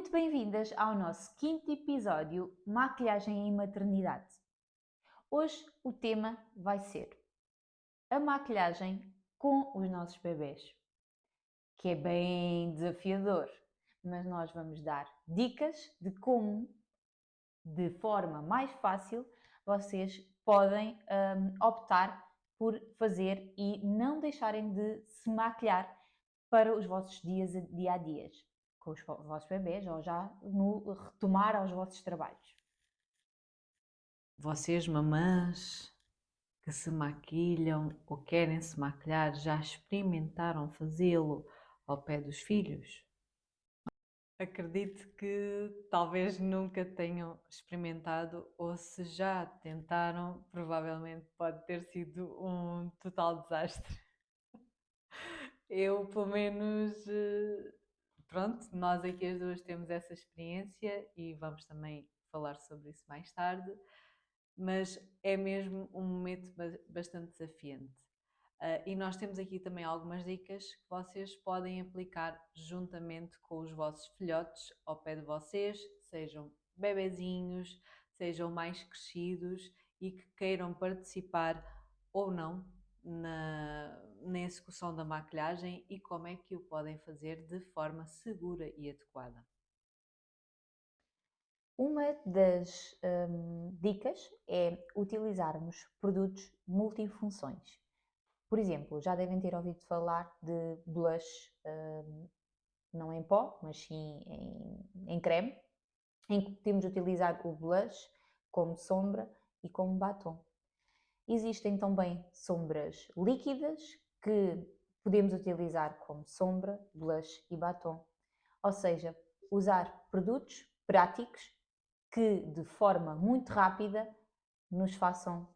Muito bem-vindas ao nosso quinto episódio, Maquilhagem em Maternidade. Hoje o tema vai ser a maquilhagem com os nossos bebés, que é bem desafiador, mas nós vamos dar dicas de como, de forma mais fácil, vocês podem optar por fazer e não deixarem de se maquilhar para os vossos dia a dias com os vossos bebés ou já no retomar aos vossos trabalhos. Vocês, mamãs, que se maquilham ou querem se maquilhar, já experimentaram fazê-lo ao pé dos filhos? Acredito que talvez nunca tenham experimentado, ou se já tentaram, provavelmente pode ter sido um total desastre. Eu, pelo menos, pronto, nós aqui as duas temos essa experiência e vamos também falar sobre isso mais tarde, mas é mesmo um momento bastante desafiante. E nós temos aqui também algumas dicas que vocês podem aplicar juntamente com os vossos filhotes ao pé de vocês, sejam bebezinhos, sejam mais crescidos e que queiram participar ou não na execução da maquilhagem e como é que o podem fazer de forma segura e adequada. Uma das dicas é utilizarmos produtos multifunções. Por exemplo, já devem ter ouvido falar de blush, não em pó, mas sim em creme, em que podemos utilizar o blush como sombra e como batom. Existem também sombras líquidas que podemos utilizar como sombra, blush e batom. Ou seja, usar produtos práticos que de forma muito rápida nos façam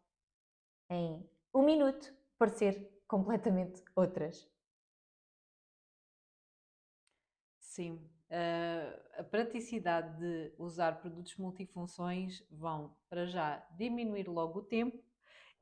em um minuto parecer completamente outras. Sim, a praticidade de usar produtos multifunções vão, para já, diminuir logo o tempo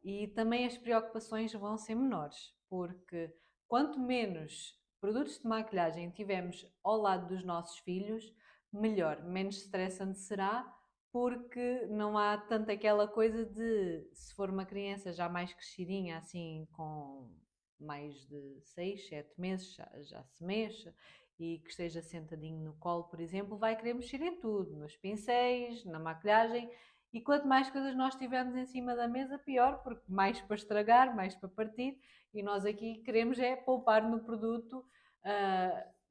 e também as preocupações vão ser menores, porque quanto menos produtos de maquilhagem tivermos ao lado dos nossos filhos, melhor, menos estressante será, porque não há tanto aquela coisa de, se for uma criança já mais crescidinha, assim, com mais de 6, 7 meses, já se mexe, e que esteja sentadinho no colo, por exemplo, vai querer mexer em tudo, nos pincéis, na maquilhagem, e quanto mais coisas nós tivermos em cima da mesa, pior, porque mais para estragar, mais para partir, e nós aqui queremos é poupar no produto,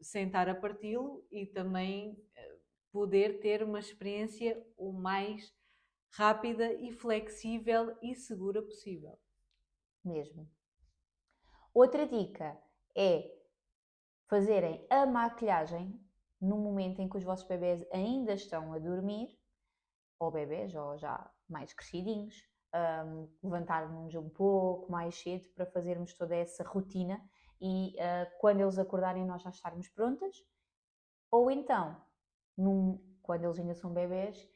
sem estar a parti-lo e também poder ter uma experiência o mais rápida e flexível e segura possível. Mesmo. Outra dica é fazerem a maquilhagem no momento em que os vossos bebés ainda estão a dormir, ou bebés, ou já mais crescidinhos, levantarmos um pouco mais cedo para fazermos toda essa rotina e quando eles acordarem nós já estarmos prontas, ou então, quando eles ainda são bebés,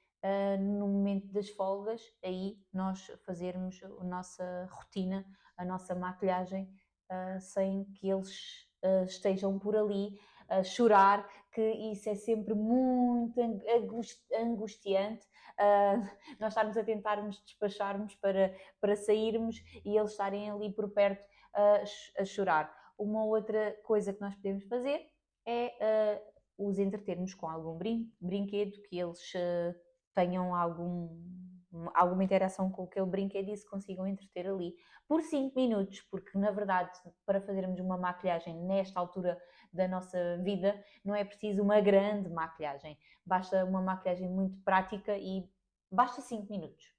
no momento das folgas, aí nós fazermos a nossa rotina, a nossa maquilhagem, sem que eles estejam por ali a chorar, que isso é sempre muito angustiante, nós estarmos a tentarmos despacharmos para sairmos e eles estarem ali por perto a chorar. Uma outra coisa que nós podemos fazer é os entretermos com algum brinquedo, que eles tenham alguma interação com aquele brinquedo e se consigam entreter ali por 5 minutos, porque na verdade para fazermos uma maquilhagem nesta altura da nossa vida não é preciso uma grande maquilhagem, basta uma maquilhagem muito prática e basta 5 minutos.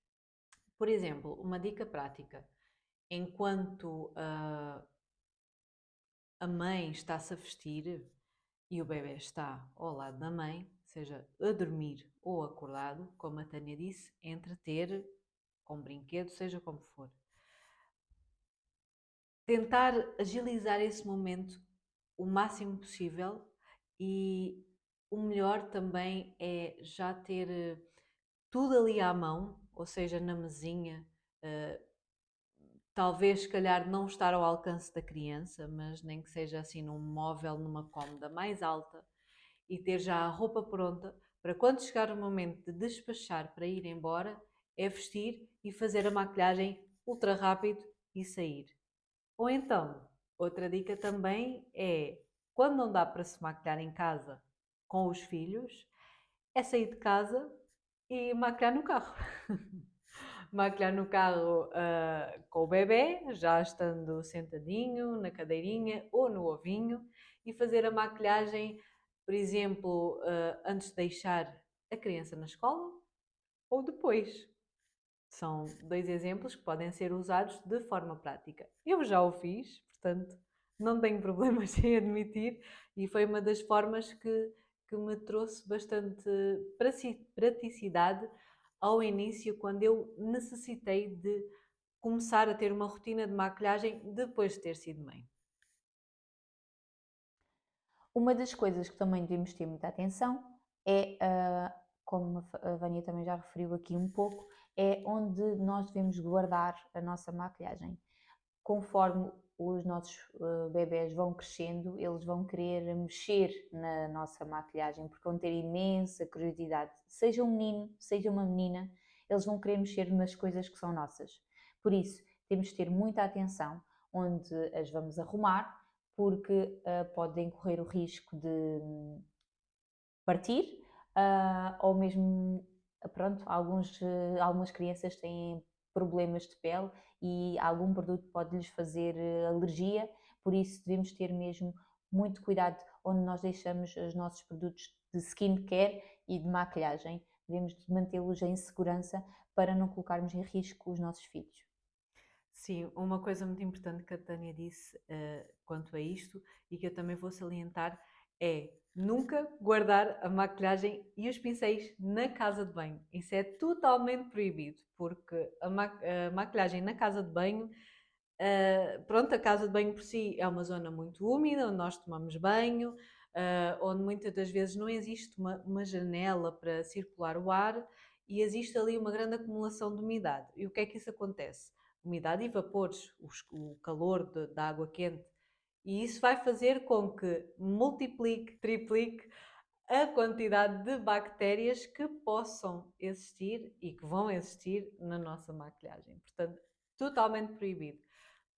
Por exemplo, uma dica prática. Enquanto a mãe está-se a vestir e o bebê está ao lado da mãe, seja a dormir ou acordado, como a Tânia disse, entreter com brinquedo, seja como for. Tentar agilizar esse momento o máximo possível e o melhor também é já ter tudo ali à mão, ou seja, na mesinha, talvez, se calhar, não estar ao alcance da criança, mas nem que seja assim num móvel, numa cômoda mais alta, e ter já a roupa pronta para quando chegar o momento de despachar para ir embora, é vestir e fazer a maquilhagem ultra rápido e sair. Ou então, outra dica também é, quando não dá para se maquilhar em casa com os filhos, é sair de casa e maquilhar no carro. Maquilhar no carro com o bebê, já estando sentadinho na cadeirinha ou no ovinho, e fazer a maquilhagem, por exemplo, antes de deixar a criança na escola ou depois. São dois exemplos que podem ser usados de forma prática. Eu já o fiz, portanto, não tenho problemas em admitir, e foi uma das formas que me trouxe bastante praticidade ao início, quando eu necessitei de começar a ter uma rotina de maquilhagem depois de ter sido mãe. Uma das coisas que também devemos ter muita atenção é, como a Vânia também já referiu aqui um pouco, é onde nós devemos guardar a nossa maquilhagem. Conforme os nossos bebés vão crescendo, eles vão querer mexer na nossa maquilhagem, porque vão ter imensa curiosidade. Seja um menino, seja uma menina, eles vão querer mexer nas coisas que são nossas. Por isso, temos de ter muita atenção onde as vamos arrumar, porque podem correr o risco de partir, ou mesmo, pronto, algumas crianças têm problemas de pele e algum produto pode lhes fazer alergia, por isso devemos ter mesmo muito cuidado onde nós deixamos os nossos produtos de skincare e de maquilhagem. Devemos mantê-los em segurança para não colocarmos em risco os nossos filhos. Sim, uma coisa muito importante que a Tânia disse quanto a isto, e que eu também vou salientar, é nunca guardar a maquilhagem e os pincéis na casa de banho. Isso é totalmente proibido, porque a maquilhagem na casa de banho, pronto, a casa de banho por si é uma zona muito úmida, onde nós tomamos banho, onde muitas das vezes não existe uma janela para circular o ar, e existe ali uma grande acumulação de umidade. E o que é que isso acontece? Umidade e vapores, o calor da água quente, e isso vai fazer com que multiplique, triplique a quantidade de bactérias que possam existir e que vão existir na nossa maquilhagem. Portanto, totalmente proibido.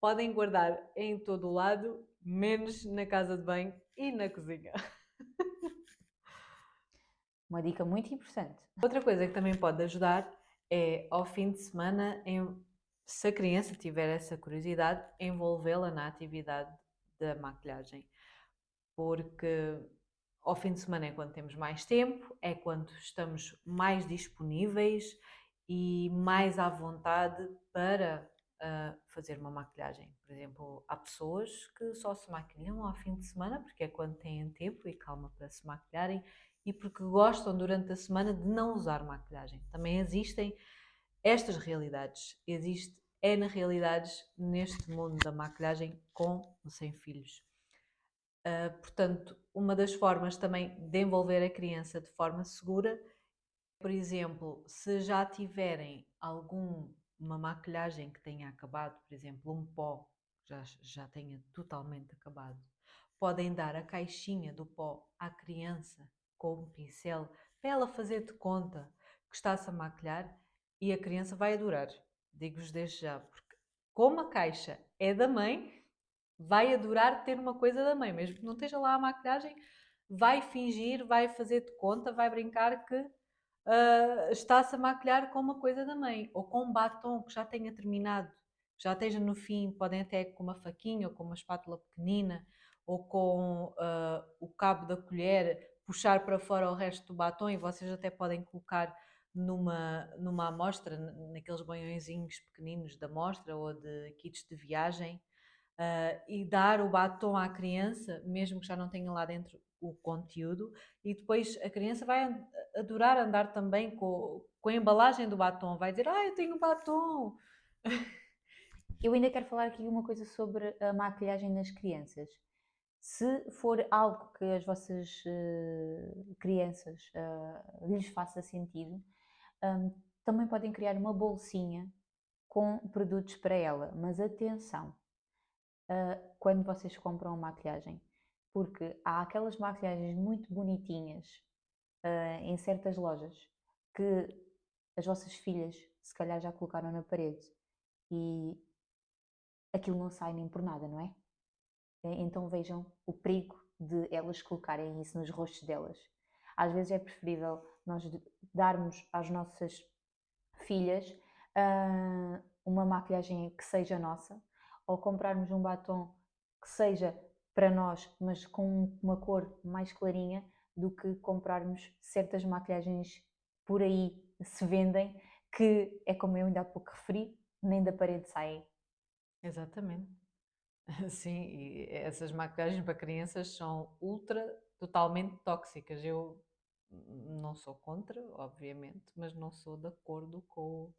Podem guardar em todo o lado, menos na casa de banho e na cozinha. Uma dica muito importante. Outra coisa que também pode ajudar é, ao fim de semana, se a criança tiver essa curiosidade, envolvê-la na atividade da maquilhagem. Porque ao fim de semana é quando temos mais tempo, é quando estamos mais disponíveis e mais à vontade para fazer uma maquilhagem. Por exemplo, há pessoas que só se maquilham ao fim de semana porque é quando têm tempo e calma para se maquilharem e porque gostam durante a semana de não usar maquilhagem. Também existem estas realidades. Existe N realidades neste mundo da maquilhagem com ou sem filhos. Portanto, uma das formas também de envolver a criança de forma segura, por exemplo, se já tiverem alguma maquilhagem que tenha acabado, por exemplo, um pó que já tenha totalmente acabado, podem dar a caixinha do pó à criança com um pincel para ela fazer de conta que está-se a maquilhar, e a criança vai adorar. Digo-vos desde já, porque como a caixa é da mãe, vai adorar ter uma coisa da mãe, mesmo que não esteja lá a maquilhagem, vai fingir, vai fazer de conta, vai brincar que está-se a maquilhar com uma coisa da mãe, ou com um batom que já tenha terminado, já esteja no fim, podem até com uma faquinha ou com uma espátula pequenina, ou com o cabo da colher puxar para fora o resto do batom, e vocês até podem colocar numa amostra, naqueles banhõezinhos pequeninos da amostra ou de kits de viagem, e dar o batom à criança, mesmo que já não tenha lá dentro o conteúdo, e depois a criança vai adorar andar também com a embalagem do batom, vai dizer, eu tenho um batom. Eu ainda quero falar aqui uma coisa sobre a maquilhagem nas crianças. Se for algo que as vossas crianças lhes faça sentido, também podem criar uma bolsinha com produtos para ela. Mas atenção, quando vocês compram a maquilhagem, Porque há aquelas maquilhagens muito bonitinhas em certas lojas que as vossas filhas se calhar já colocaram na parede e aquilo não sai nem por nada, não é? Então vejam o perigo de elas colocarem isso nos rostos delas. Às vezes é preferível nós darmos às nossas filhas uma maquilhagem que seja nossa, ou comprarmos um batom que seja para nós, mas com uma cor mais clarinha, do que comprarmos certas maquilhagens por aí se vendem, que é como eu ainda há pouco referi, nem da parede saem. Exatamente. Sim, e essas maquilhagens para crianças são totalmente tóxicas. Eu não sou contra, obviamente, mas não sou de acordo com.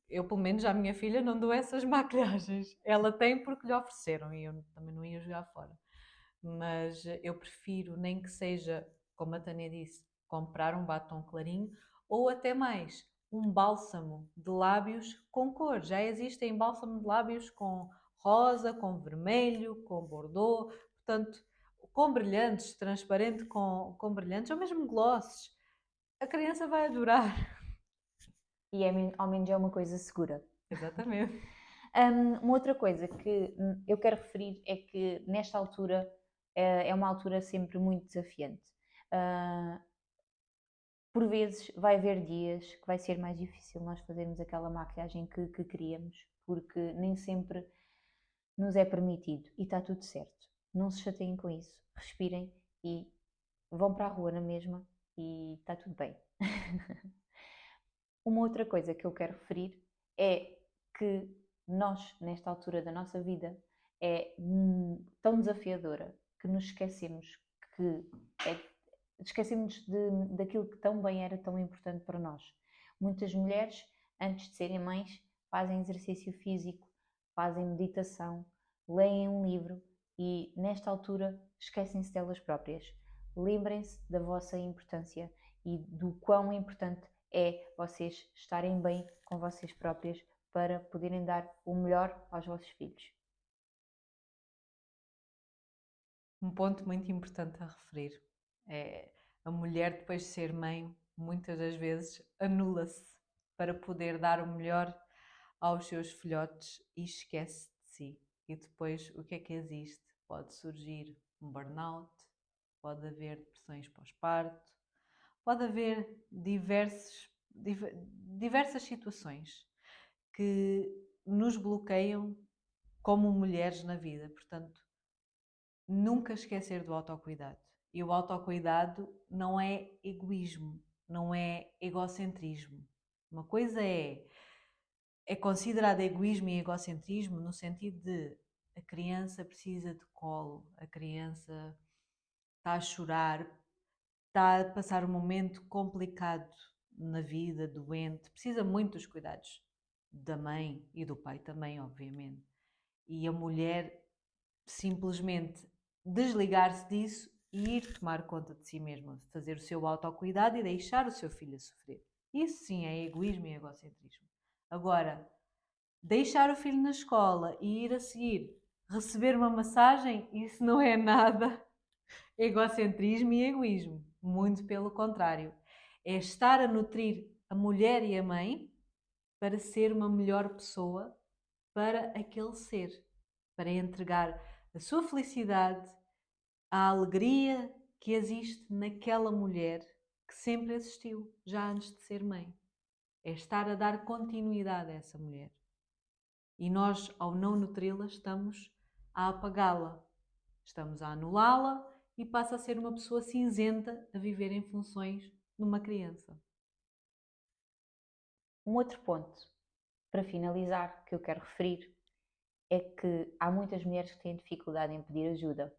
Eu, pelo menos, à minha filha não dou essas maquilhagens. Ela tem porque lhe ofereceram e eu também não ia jogar fora. Mas eu prefiro, nem que seja, como a Tânia disse, comprar um batom clarinho ou até mais, um bálsamo de lábios com cor. Já existem bálsamo de lábios com rosa, com vermelho, com bordeaux, portanto, com brilhantes, transparente com brilhantes, ou mesmo glosses. A criança vai adorar. E ao menos é uma coisa segura. Exatamente. Uma outra coisa que eu quero referir é que nesta altura é uma altura sempre muito desafiante. Por vezes vai haver dias que vai ser mais difícil nós fazermos aquela maquilhagem que queríamos, porque nem sempre nos é permitido e está tudo certo. Não se chateiem com isso, respirem e vão para a rua na mesma e está tudo bem. Uma outra coisa que eu quero referir é que nós, nesta altura da nossa vida, é tão desafiadora que nos esquecemos que daquilo que tão bem era tão importante para nós. Muitas mulheres, antes de serem mães, fazem exercício físico, fazem meditação, leem um livro e, nesta altura, esquecem-se delas próprias. Lembrem-se da vossa importância e do quão importante é vocês estarem bem com vocês próprias para poderem dar o melhor aos vossos filhos. Um ponto muito importante a referir é a mulher, depois de ser mãe, muitas das vezes anula-se para poder dar o melhor aos seus filhotes e esquece de si. E depois, o que é que existe? Pode surgir um burnout, pode haver depressões pós-parto, pode haver diversas situações que nos bloqueiam como mulheres na vida. Portanto, nunca esquecer do autocuidado. E o autocuidado não é egoísmo, não é egocentrismo. Uma coisa é considerado egoísmo e egocentrismo no sentido de a criança precisa de colo, a criança está a chorar, está a passar um momento complicado na vida, doente, precisa muito dos cuidados da mãe e do pai também, obviamente. E a mulher simplesmente desligar-se disso e ir tomar conta de si mesma, fazer o seu autocuidado e deixar o seu filho a sofrer. Isso sim é egoísmo e egocentrismo. Agora, deixar o filho na escola e ir a seguir receber uma massagem, isso não é nada egocentrismo e egoísmo. Muito pelo contrário. É estar a nutrir a mulher e a mãe para ser uma melhor pessoa para aquele ser, para entregar a sua felicidade, a alegria que existe naquela mulher que sempre existiu, já antes de ser mãe. É estar a dar continuidade a essa mulher. E nós, ao não nutri-la, estamos a apagá-la, estamos a anulá-la e passa a ser uma pessoa cinzenta a viver em funções de uma criança. Um outro ponto, para finalizar, que eu quero referir, é que há muitas mulheres que têm dificuldade em pedir ajuda.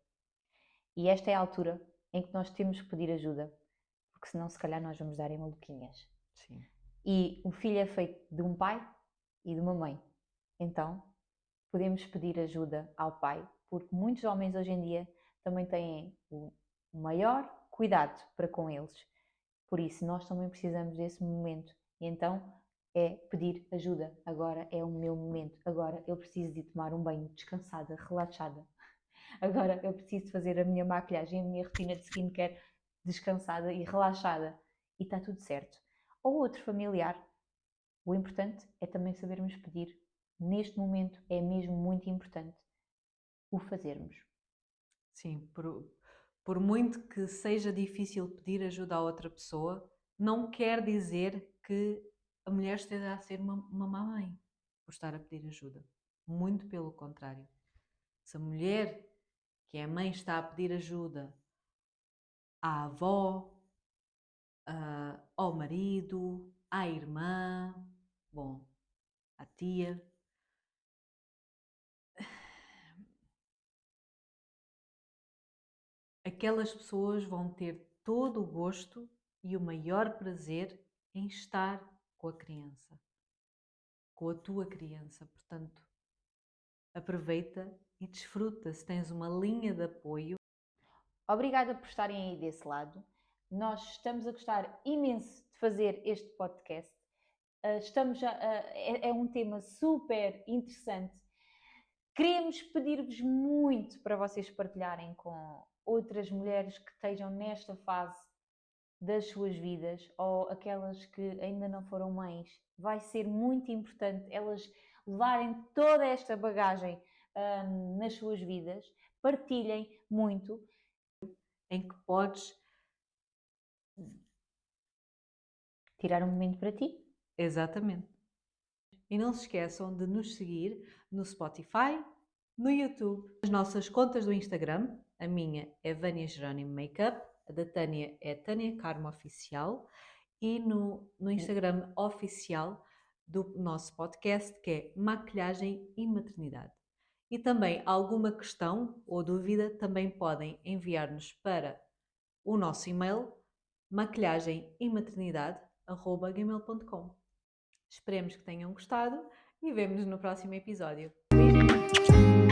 E esta é a altura em que nós temos que pedir ajuda, porque senão se calhar nós vamos dar em maluquinhas. Sim. E o filho é feito de um pai e de uma mãe. Então, podemos pedir ajuda ao pai, porque muitos homens hoje em dia também têm o maior cuidado para com eles. Por isso, nós também precisamos desse momento. E então, é pedir ajuda. Agora é o meu momento. Agora eu preciso de tomar um banho descansada, relaxada. agora eu preciso fazer a minha maquilhagem, a minha rotina de skincare descansada e relaxada e está tudo certo. Ou outro familiar, o importante é também sabermos pedir. Neste momento é mesmo muito importante o fazermos. Sim, por muito que seja difícil pedir ajuda a outra pessoa, não quer dizer que a mulher esteja a ser uma má mãe por estar a pedir ajuda. Muito pelo contrário. Se a mulher que é mãe está a pedir ajuda à avó, ao marido, à irmã, bom, à tia, aquelas pessoas vão ter todo o gosto e o maior prazer em estar com a criança, com a tua criança. Portanto, aproveita e desfruta. Se tens uma linha de apoio. Obrigada por estarem aí desse lado. Nós estamos a gostar imenso de fazer este podcast. É um tema super interessante. Queremos pedir-vos muito para vocês partilharem com outras mulheres que estejam nesta fase das suas vidas ou aquelas que ainda não foram mães. Vai ser muito importante elas levarem toda esta bagagem nas suas vidas. Partilhem muito. Em que podes tirar um momento para ti. Exatamente. E não se esqueçam de nos seguir no Spotify, no YouTube, nas nossas contas do Instagram. A minha é Vânia Jerónimo Makeup, a da Tânia é Tânia Carmo Oficial e no Instagram oficial do nosso podcast, que é Maquilhagem e Maternidade. E também alguma questão ou dúvida também podem enviar-nos para o nosso e-mail maquilhagemematernidade@gmail.com. Esperemos que tenham gostado e vemo-nos no próximo episódio. Beijinhos!